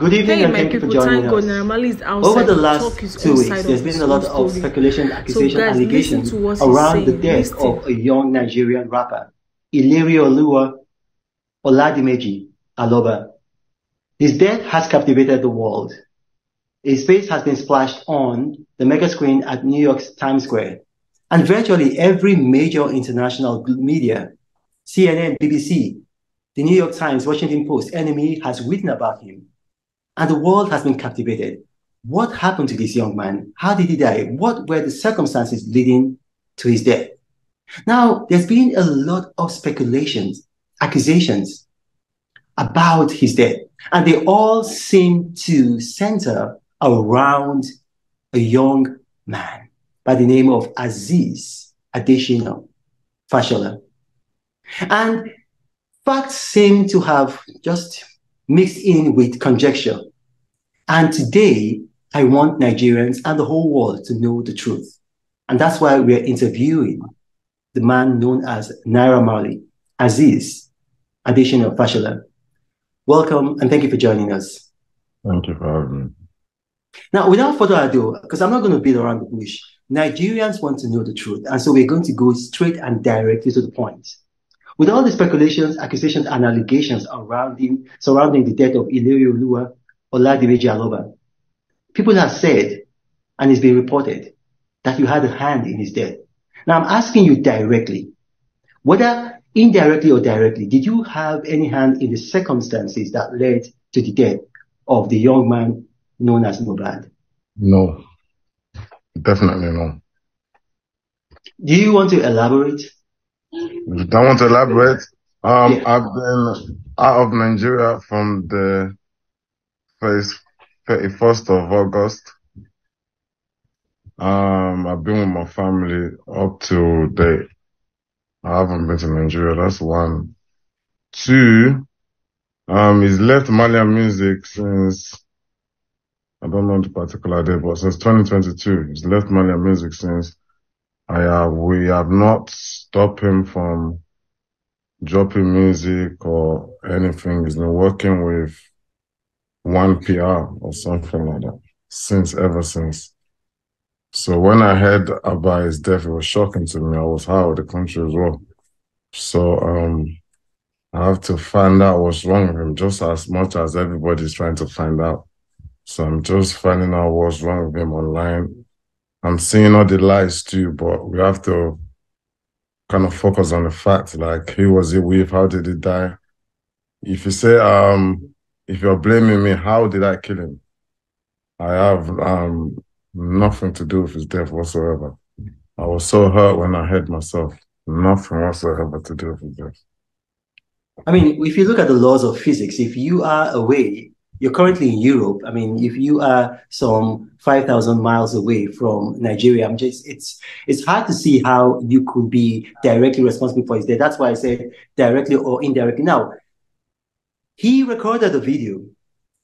Good evening Hey, and my thank you for people, joining thank God us. Naira Marley is Over outside the to talk his last own two side weeks, of there's been his a own lot of story. speculation, So, accusation, guys, listen allegations to what he's around the saying. death Listen. of a young Nigerian rapper, Iliri Oladimeji Aloba. His death has captivated the world. His face has been splashed on the mega screen at New York's Times Square. And virtually every major international media, CNN, BBC, the New York Times, Washington Post, NME has written about him. And the world has been captivated. What happened to this young man? How did he die? What were the circumstances leading to his death? Now, there's been a lot of speculations, accusations about his death, and they all seem to center around a young man by the name of Aziz Adesina Fashola. And facts seem to have just mixed in with conjecture. And today, I want Nigerians and the whole world to know the truth. And that's why we're interviewing the man known as Naira Marley, Aziz Adesina Fashola. Welcome and thank you for joining us. Thank you for having me. Now, without further ado, because I'm not going to beat around the bush, Nigerians want to know the truth. And so we're going to go straight and directly to the point. With all the speculations, accusations, and allegations surrounding the death of Iliri Oladimeji Aloba, people have said, and it's been reported, that you had a hand in his death. Now, I'm asking you directly, whether indirectly or directly, did you have any hand in the circumstances that led to the death of the young man known as Mohbad? No, definitely no. Do you want to elaborate? You don't want to elaborate? Yeah. I've been out of Nigeria from the 31st of August. I've been with my family up to date. I haven't been to Nigeria. That's one. Two, he's left Malian music since, I don't know the particular day, but since 2022. He's left Malian music since we have not stopped him from dropping music or anything. He's been working with one PR or something like that ever since. So when I heard about his death, it was shocking to me. I was out of the country as well. So I have to find out what's wrong with him just as much as everybody's trying to find out. So I'm just finding out what's wrong with him online. I'm seeing all the lies too, but we have to kind of focus on the facts, like who was he with, how did he die? If you say, if you're blaming me, how did I kill him? I have nothing to do with his death whatsoever. I was so hurt when I heard myself. Nothing whatsoever to do with his death. I mean, if you look at the laws of physics, if you are away, you're currently in Europe. I mean, if you are some 5,000 miles away from Nigeria, it's hard to see how you could be directly responsible for his death. That's why I said directly or indirectly. Now, he recorded a video,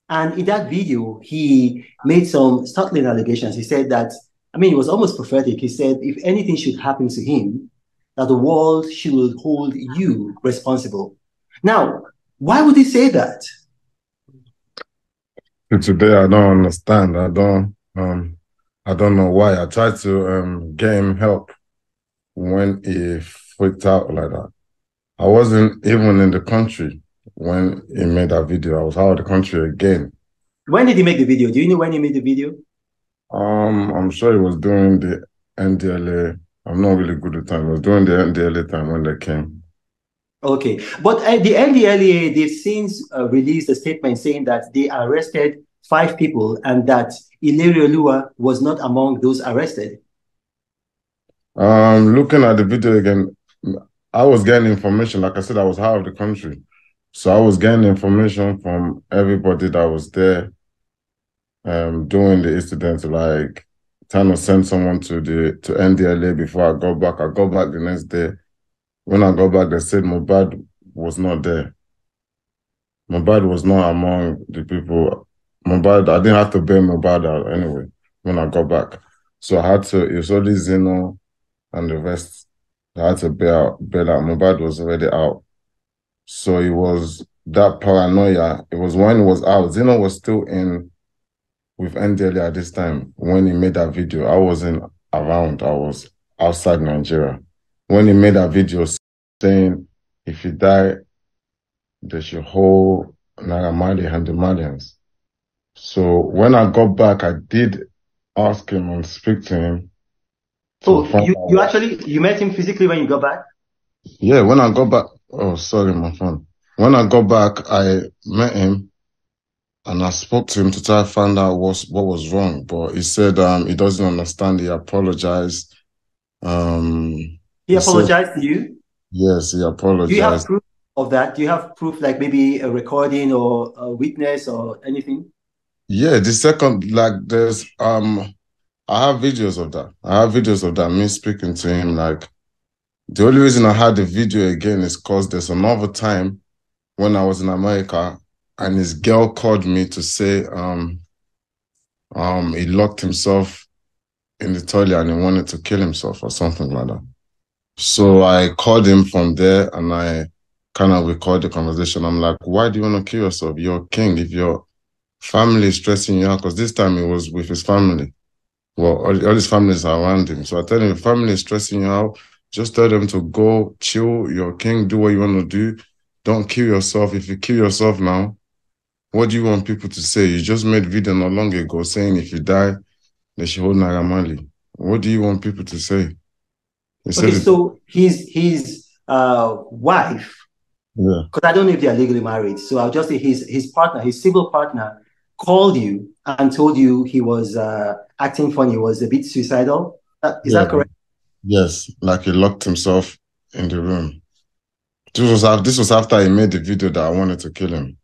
and in that video, he made some startling allegations. He said that, I mean, it was almost prophetic. He said, if anything should happen to him, that the world should hold you responsible. Now, why would he say that? Today, I don't understand. I don't know why. I tried to get him help when he freaked out like that. I wasn't even in the country when he made that video. I was out of the country again. When did he make the video? Do you know when he made the video? I'm sure he was doing the NDLA. I'm not really good at time. He was doing the NDLA time when they came. Okay, but the NDLEA, they've since released a statement saying that they arrested 5 people and that Ilerioluwa was not among those arrested. Looking at the video again, I was getting information. Like I said, I was out of the country. So I was getting information from everybody that was there doing the incident, like trying to send someone to NDLA before I got back. I got back the next day. When I got back, they said Mohbad was not there. Mohbad was not among the people. Mohbad, I didn't have to bail Mohbad out anyway when I got back. So I had to, it was only Zeno and the rest. I had to bail out. Mohbad was already out. So it was that paranoia. It was when it was out. Zeno was still in with NDLA at this time when he made that video. I wasn't around. I was outside Nigeria. When he made that video saying if you die, they should hold Naira Marley and the Malians. So when I got back, I did ask him and speak to him to Oh, find you out. actually you met him physically when you got back? Yeah, when I got back, oh, sorry, my phone. When I got back, I met him and I spoke to him to try to find out what was wrong. But he said he doesn't understand. He apologized. Um, He he said apologized to you. yes, he Do you have apologized. proof of that? Do you have proof, like maybe a recording or a witness or anything? Yeah, the second like there's I have videos of that. I have videos of that, me speaking to him. Like the only reason I had the video again is because there's another time when I was in America and his girl called me to say he locked himself in the toilet and he wanted to kill himself or something like that. So I called him from there and I kind of recorded the conversation. I'm like, why do you want to kill yourself? You're a king. If your family is stressing you out, because this time he was with his family. Well, all his families are around him. So I tell him, if family is stressing you out, just tell them to go chill. You're a king. Do what you want to do. Don't kill yourself. If you kill yourself now, what do you want people to say? You just made video not long ago saying if you die, they should hold Naira Marley. What do you want people to say? He Okay, said it. so his wife, Yeah. because I don't know if they are legally married, so I'll just say his partner, his civil partner, called you and told you he was acting funny, was a bit suicidal. Is Yeah. that correct? Yes. Like he locked himself in the room. This was after he made the video that I wanted to kill him.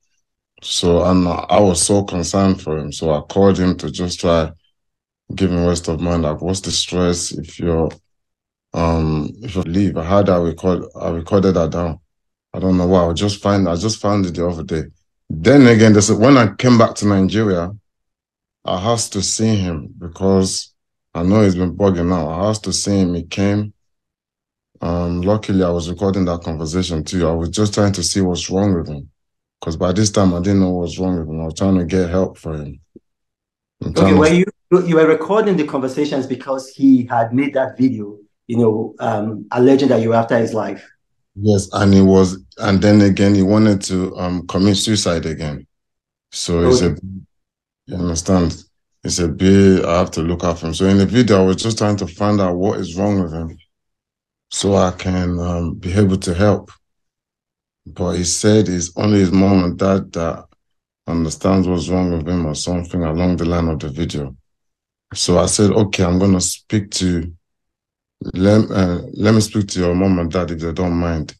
So and I was so concerned for him. So I called him to just try give him rest of mind. Like, what's the stress if you leave? I recorded that down. I don't know why. I just found it the other day. Then again, when I came back to Nigeria, I asked to see him because I know he's been bugging out. I asked to see him. He came. Luckily I was recording that conversation too. I was just trying to see what's wrong with him. Because by this time I didn't know what was wrong with him. I was trying to get help for him. I'm Okay, trying well, to you were recording the conversations because he had made that video, alleging that you were after his life. Yes, and then again he wanted to commit suicide again. So he Okay. said, you understand? He said, B, I have to look out for him. So in the video, I was just trying to find out what is wrong with him so I can be able to help. But he said it's only his mom and dad that understands what's wrong with him or something along the line of the video. So I said, okay, I'm gonna let me speak to your mom and dad if they don't mind.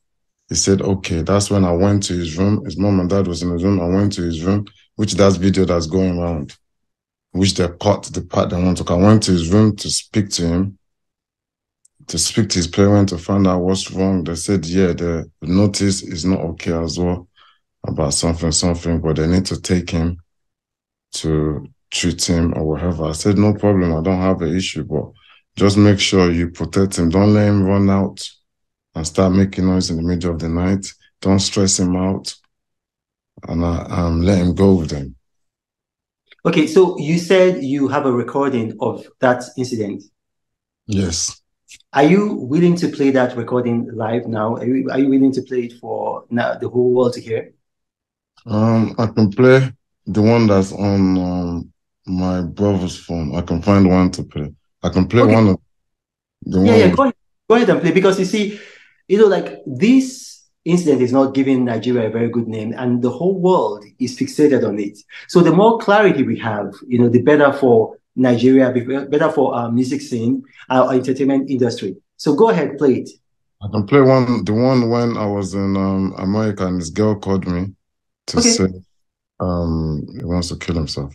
He said, okay. That's when I went to his room. His mom and dad was in his room. I went to his room, which that's video that's going around, which they cut the part they want to. I went to his room to speak to him, to speak to his parents to find out what's wrong. They said, yeah, the notice is not okay as well about something, but they need to take him to treat him or whatever. I said, no problem. I don't have an issue, but just make sure you protect him. Don't let him run out and start making noise in the middle of the night. Don't stress him out and let him go with them. Okay, so you said you have a recording of that incident. Yes. Are you willing to play that recording live now? Are you willing to play it for now, the whole world to hear? I can play the one that's on my brother's phone. I can find one to play. I can play Okay, one of the yeah, yeah, one. go ahead and play because you see, like this incident is not giving Nigeria a very good name, and the whole world is fixated on it. So the more clarity we have, the better for Nigeria, better for our music scene, our entertainment industry. So go ahead, play it. I can play the one when I was in America and this girl called me to say Okay. he wants to kill himself.